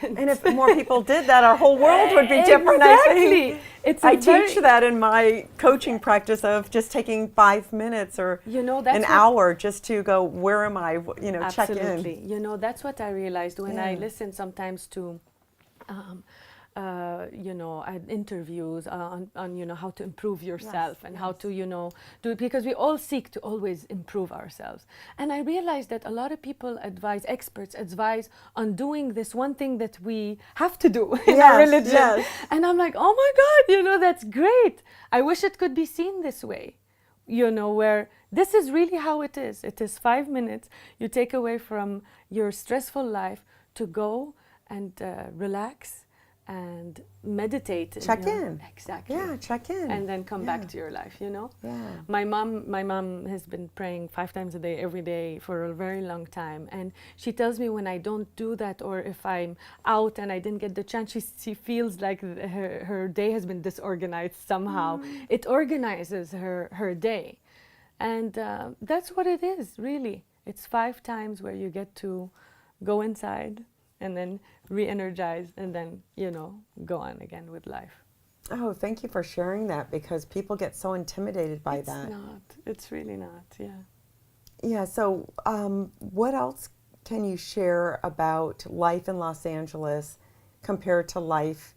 And if more people did that, our whole world would be different, I think. Exactly. I teach that in my coaching practice of just taking 5 minutes or an hour just to go, where am I, check in. Absolutely. That's what I realized when I listen sometimes to interviews on how to improve yourself and how to do it, because we all seek to always improve ourselves. And I realized that a lot of people experts advise on doing this one thing that we have to do in our religion. And I'm like, oh my God, that's great. I wish it could be seen this way, where this is really how it is. It is 5 minutes you take away from your stressful life to go and relax and meditate. Check in. Exactly. Yeah, check in. And then come back to your life, Yeah. My mom has been praying 5 times a day, every day for a very long time. And she tells me when I don't do that, or if I'm out and I didn't get the chance, she feels like her day has been disorganized somehow. It organizes her day. And that's what it is, really. It's 5 times where you get to go inside and then re-energize, and then, go on again with life. Oh, thank you for sharing that, because people get so intimidated by that. It's not. It's really not, yeah. Yeah, so what else can you share about life in Los Angeles compared to life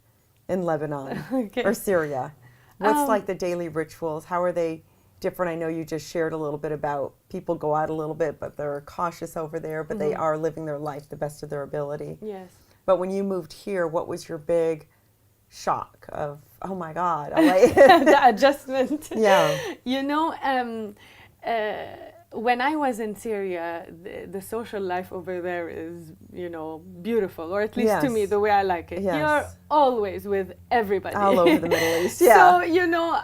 in Lebanon or Syria? What's like the daily rituals? How are they different? I know you just shared a little bit about people go out a little bit, but they're cautious over there, but they are living their life the best of their ability. Yes. But when you moved here, what was your big shock of, oh my God, the adjustment? Yeah. When I was in Syria, the social life over there is, beautiful, or at least to me, the way I like it. Yes. You're always with everybody. All over the Middle East, yeah. So,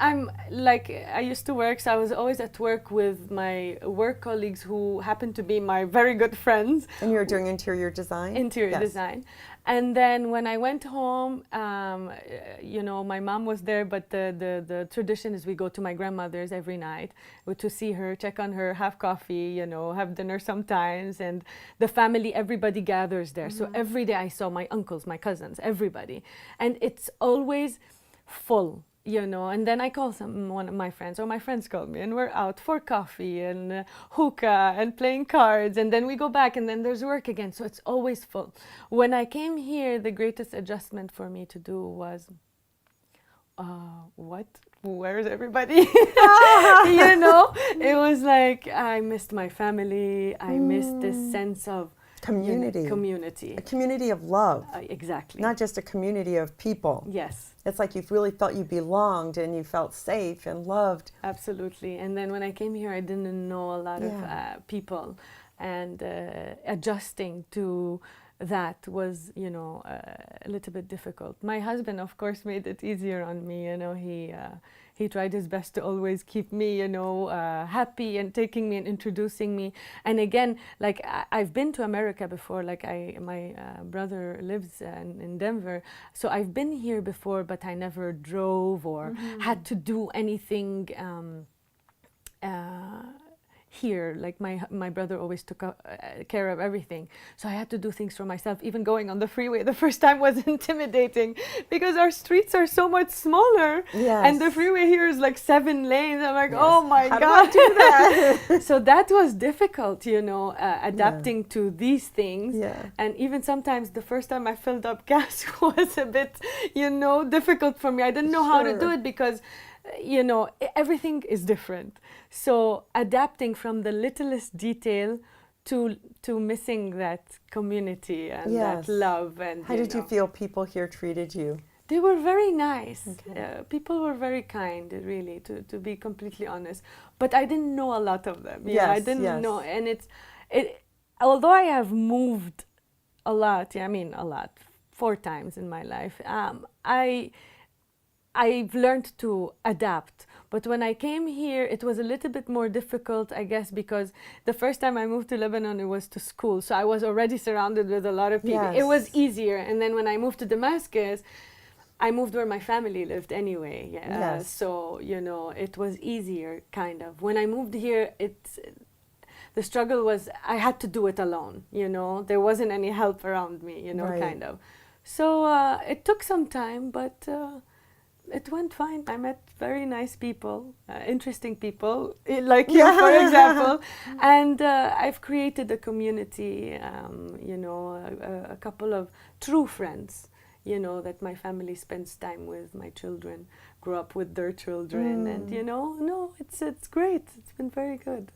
I'm like, I used to work, so I was always at work with my work colleagues who happened to be my very good friends. And you were doing interior design? Interior design. And then when I went home, my mom was there, but the tradition is we go to my grandmother's every night to see her, check on her, have coffee, have dinner sometimes. And the family, everybody gathers there. So every day I saw my uncles, my cousins, everybody. And it's always full. And then I call one of my friends, or my friends call me, and we're out for coffee and hookah and playing cards, and then we go back, and then there's work again. So it's always full. When I came here, the greatest adjustment for me to do was, where's everybody? It was like I missed my family. I missed this sense of community. A community of love. Exactly. Not just a community of people. Yes. It's like you really felt you belonged and you felt safe and loved. Absolutely. And then when I came here, I didn't know a lot of people. And adjusting to that was, a little bit difficult. My husband, of course, made it easier on me. He tried his best to always keep me, happy, and taking me and introducing me. And again, like I've been to America before. Like my brother lives in Denver, so I've been here before, but I never drove or had to do anything. Here, like my brother always took care of everything, so I had to do things for myself. Even going on the freeway the first time was intimidating because our streets are so much smaller, and the freeway here is like 7 lanes. I'm like, oh my God, how do I do that? So that was difficult, adapting to these things. And even sometimes the first time I filled up gas was a bit, difficult for me. I didn't know how to do it because everything is different. So adapting from the littlest detail to missing that community and that love. And how did you feel people here treated you? They were very nice. People were very kind, really, to be completely honest. But I didn't know a lot of them. I didn't know. And although I have moved a lot, 4 times in my life, I've learned to adapt. But when I came here, it was a little bit more difficult, I guess, because the first time I moved to Lebanon, it was to school. So I was already surrounded with a lot of people. It was easier. And then when I moved to Damascus, I moved where my family lived anyway. So, it was easier, kind of. When I moved here, the struggle was I had to do it alone, you know. There wasn't any help around me, you know, Right. kind of. So it took some time, but it went fine. I met very nice people, interesting people, like you, for example. And I've created a community, you know, a couple of true friends, you know, that my family spends time with. My children grew up with their children. And, you know, no, it's great. It's been very good.